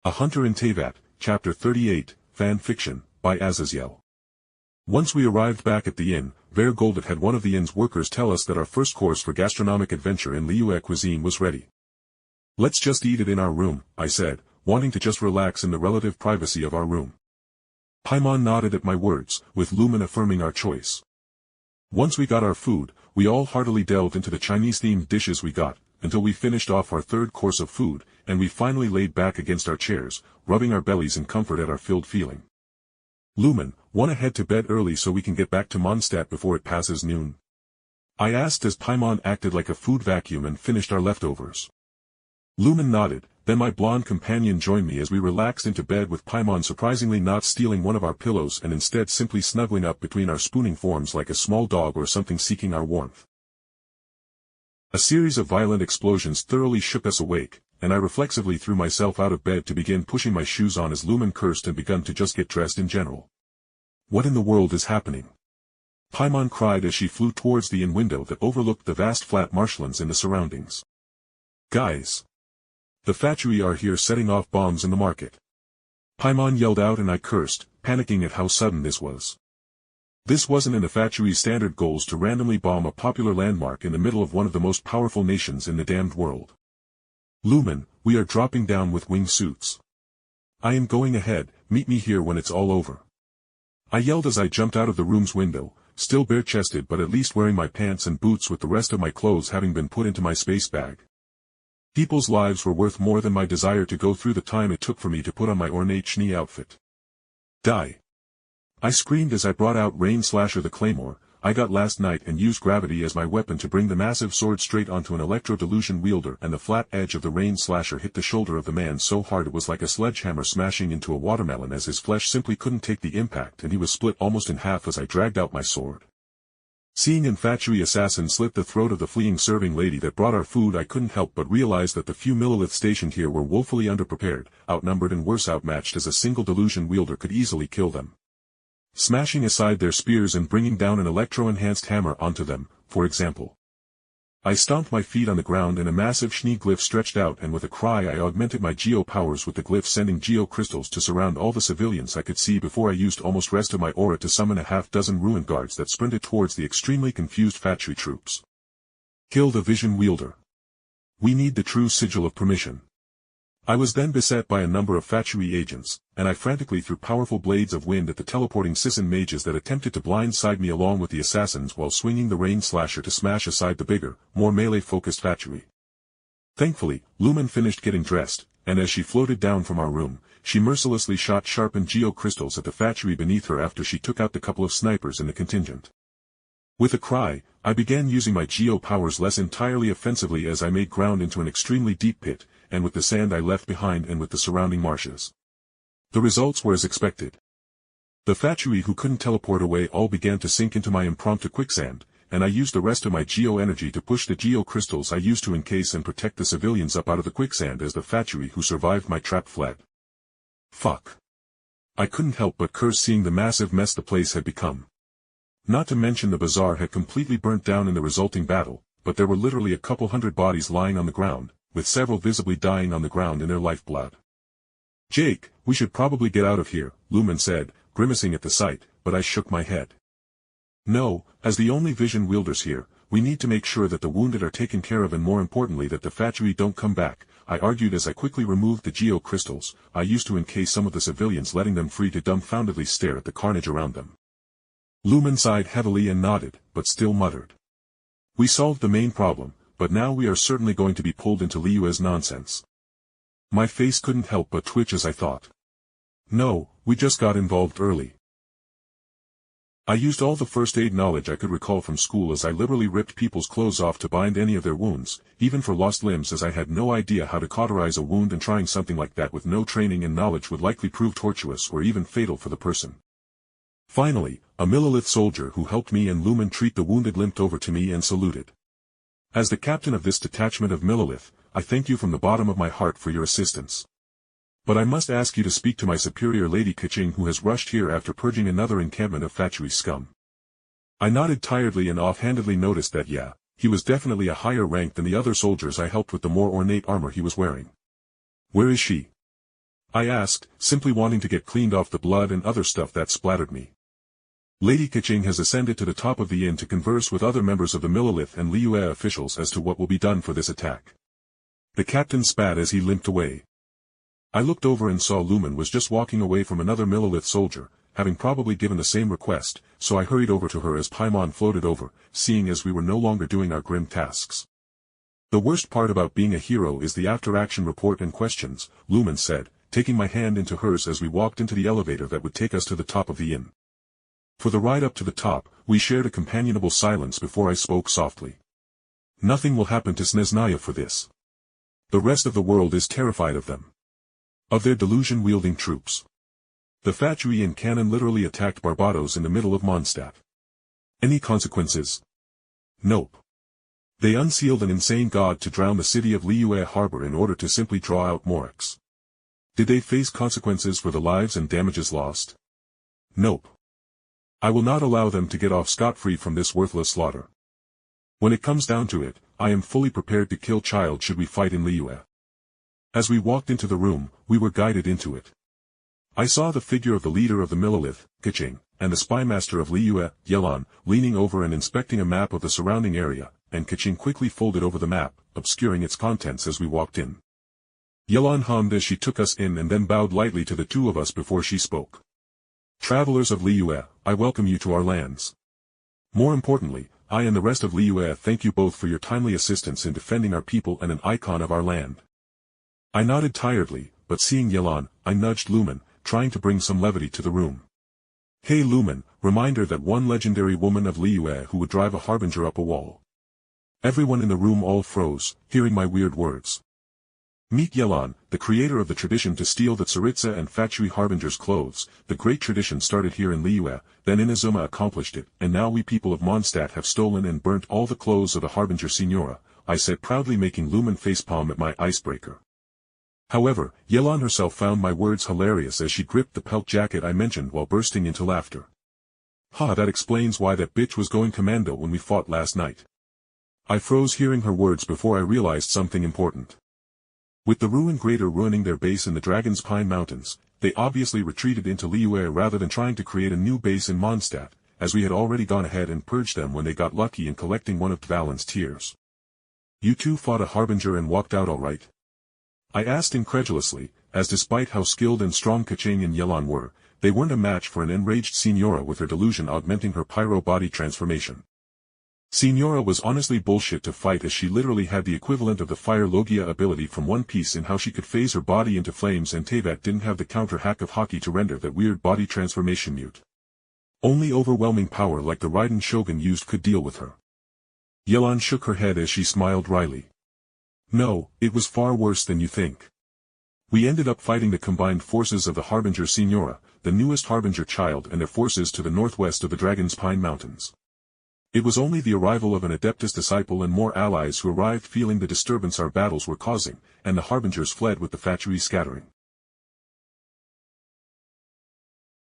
A Hunter in Teyvat, Chapter 38, Fan Fiction, by Azazyel. Once we arrived back at the inn, Vergoldet had one of the inn's workers tell us that our first course for gastronomic adventure in Liu cuisine was ready. "Let's just eat it in our room," I said, wanting to just relax in the relative privacy of our room. Paimon nodded at my words, with Lumen affirming our choice. Once we got our food, we all heartily delved into the Chinese-themed dishes we got, until we finished off our third course of food, and we finally laid back against our chairs, rubbing our bellies in comfort at our filled feeling. "Lumen, wanna head to bed early so we can get back to Mondstadt before it passes noon?" I asked as Paimon acted like a food vacuum and finished our leftovers. Lumen nodded, then my blonde companion joined me as we relaxed into bed with Paimon surprisingly not stealing one of our pillows and instead simply snuggling up between our spooning forms like a small dog or something seeking our warmth. A series of violent explosions thoroughly shook us awake, and I reflexively threw myself out of bed to begin pushing my shoes on as Lumen cursed and begun to just get dressed in general. "What in the world is happening?" Paimon cried as she flew towards the inn window that overlooked the vast flat marshlands in the surroundings. "Guys! The factory are here setting off bombs in the market." Paimon yelled out and I cursed, panicking at how sudden this was. This wasn't in the factory's standard goals to randomly bomb a popular landmark in the middle of one of the most powerful nations in the damned world. "Lumen, we are dropping down with wingsuits. I am going ahead, meet me here when it's all over." I yelled as I jumped out of the room's window, still bare-chested but at least wearing my pants and boots with the rest of my clothes having been put into my space bag. People's lives were worth more than my desire to go through the time it took for me to put on my ornate Schnee outfit. "Die!" I screamed as I brought out Rain Slasher the Claymore I got last night and used gravity as my weapon to bring the massive sword straight onto an electro-delusion wielder, and the flat edge of the Rain Slasher hit the shoulder of the man so hard it was like a sledgehammer smashing into a watermelon as his flesh simply couldn't take the impact and he was split almost in half as I dragged out my sword. Seeing infantry assassin slit the throat of the fleeing serving lady that brought our food, I couldn't help but realize that the few milliliths stationed here were woefully underprepared, outnumbered and worse outmatched as a single delusion wielder could easily kill them. Smashing aside their spears and bringing down an electro-enhanced hammer onto them, for example. I stomped my feet on the ground and a massive Schnee glyph stretched out, and with a cry I augmented my geo powers with the glyph, sending geo crystals to surround all the civilians I could see before I used almost rest of my aura to summon a half-dozen ruin guards that sprinted towards the extremely confused factory troops. "Kill the vision wielder. We need the true sigil of permission." I was then beset by a number of factory agents, and I frantically threw powerful blades of wind at the teleporting Sisson mages that attempted to blindside me along with the assassins while swinging the Rain Slasher to smash aside the bigger, more melee-focused factory. Thankfully, Lumen finished getting dressed, and as she floated down from our room, she mercilessly shot sharpened geo crystals at the factory beneath her after she took out the couple of snipers in the contingent. With a cry, I began using my geo powers less entirely offensively as I made ground into an extremely deep pit, and with the sand I left behind and with the surrounding marshes. The results were as expected. The factory who couldn't teleport away all began to sink into my impromptu quicksand, and I used the rest of my geo energy to push the geo crystals I used to encase and protect the civilians up out of the quicksand as the factory who survived my trap fled. Fuck. I couldn't help but curse seeing the massive mess the place had become. Not to mention the bazaar had completely burnt down in the resulting battle, but there were literally a couple hundred bodies lying on the ground, with several visibly dying on the ground in their lifeblood. "Jake, we should probably get out of here," Lumen said, grimacing at the sight, but I shook my head. "No, as the only vision wielders here, we need to make sure that the wounded are taken care of and more importantly that the factory don't come back," I argued as I quickly removed the geo crystals I used to encase some of the civilians, letting them free to dumbfoundedly stare at the carnage around them. Lumen sighed heavily and nodded, but still muttered. "We solved the main problem, but now we are certainly going to be pulled into Liu's nonsense." My face couldn't help but twitch as I thought. "No, we just got involved early." I used all the first aid knowledge I could recall from school as I liberally ripped people's clothes off to bind any of their wounds, even for lost limbs, as I had no idea how to cauterize a wound, and trying something like that with no training and knowledge would likely prove tortuous or even fatal for the person. Finally, a millilith soldier who helped me and Lumen treat the wounded limped over to me and saluted. "As the captain of this detachment of millilith, I thank you from the bottom of my heart for your assistance. But I must ask you to speak to my superior, Lady Kaching, who has rushed here after purging another encampment of factory scum." I nodded tiredly and offhandedly noticed that he was definitely a higher rank than the other soldiers I helped with the more ornate armor he was wearing. "Where is she?" I asked, simply wanting to get cleaned off the blood and other stuff that splattered me. Lady Keqing has ascended to the top of the inn to converse with other members of the Millelith and Liyue officials as to what will be done for this attack. The captain spat as he limped away. I looked over and saw Lumen was just walking away from another Millelith soldier, having probably given the same request, so I hurried over to her as Paimon floated over, seeing as we were no longer doing our grim tasks. The worst part about being a hero is the after-action report and questions, Lumen said, taking my hand into hers as we walked into the elevator that would take us to the top of the inn. For the ride up to the top, we shared a companionable silence before I spoke softly. Nothing will happen to Snezhnaya for this. The rest of the world is terrified of them. Of their delusion-wielding troops. The Fatui cannon literally attacked Barbados in the middle of Mondstadt. Any consequences? Nope. They unsealed an insane god to drown the city of Liyue Harbor in order to simply draw out Morax. Did they face consequences for the lives and damages lost? Nope. I will not allow them to get off scot-free from this worthless slaughter. When it comes down to it, I am fully prepared to kill child should we fight in Liyue. As we walked into the room, we were guided into it. I saw the figure of the leader of the Millelith, Keqing, and the spymaster of Liyue, Yelan, leaning over and inspecting a map of the surrounding area, and Keqing quickly folded over the map, obscuring its contents as we walked in. Yelan hummed as she took us in and then bowed lightly to the two of us before she spoke. Travelers of Liyue, I welcome you to our lands. More importantly, I and the rest of Liyue thank you both for your timely assistance in defending our people and an icon of our land. I nodded tiredly, but seeing Yelan, I nudged Lumen, trying to bring some levity to the room. Hey Lumen, reminder that one legendary woman of Liyue who would drive a harbinger up a wall. Everyone in the room all froze, hearing my weird words. Meet Yelan, the creator of the tradition to steal the Tsaritsa and Fatui harbingers' clothes. The great tradition started here in Liyue, then Inazuma accomplished it, and now we people of Mondstadt have stolen and burnt all the clothes of the harbinger Signora, I said proudly, making Lumen facepalm at my icebreaker. However, Yelan herself found my words hilarious as she gripped the pelt jacket I mentioned while bursting into laughter. Ha, that explains why that bitch was going commando when we fought last night. I froze hearing her words before I realized something important. With the Ruin Greater ruining their base in the Dragon's Pine Mountains, they obviously retreated into Liyue rather than trying to create a new base in Mondstadt, as we had already gone ahead and purged them when they got lucky in collecting one of Dvalin's tears. You two fought a harbinger and walked out all right? I asked incredulously, as despite how skilled and strong Keqing and Yelan were, they weren't a match for an enraged Signora with her delusion augmenting her pyro body transformation. Signora was honestly bullshit to fight, as she literally had the equivalent of the Fire Logia ability from One Piece in how she could phase her body into flames, and Teyvat didn't have the counter hack of Haki to render that weird body transformation mute. Only overwhelming power like the Raiden Shogun used could deal with her. Yelan shook her head as she smiled wryly. No, it was far worse than you think. We ended up fighting the combined forces of the Harbinger Signora, the newest Harbinger child, and their forces to the northwest of the Dragon's Pine Mountains. It was only the arrival of an Adeptus disciple and more allies who arrived feeling the disturbance our battles were causing, and the Harbingers fled with the Fatui scattering.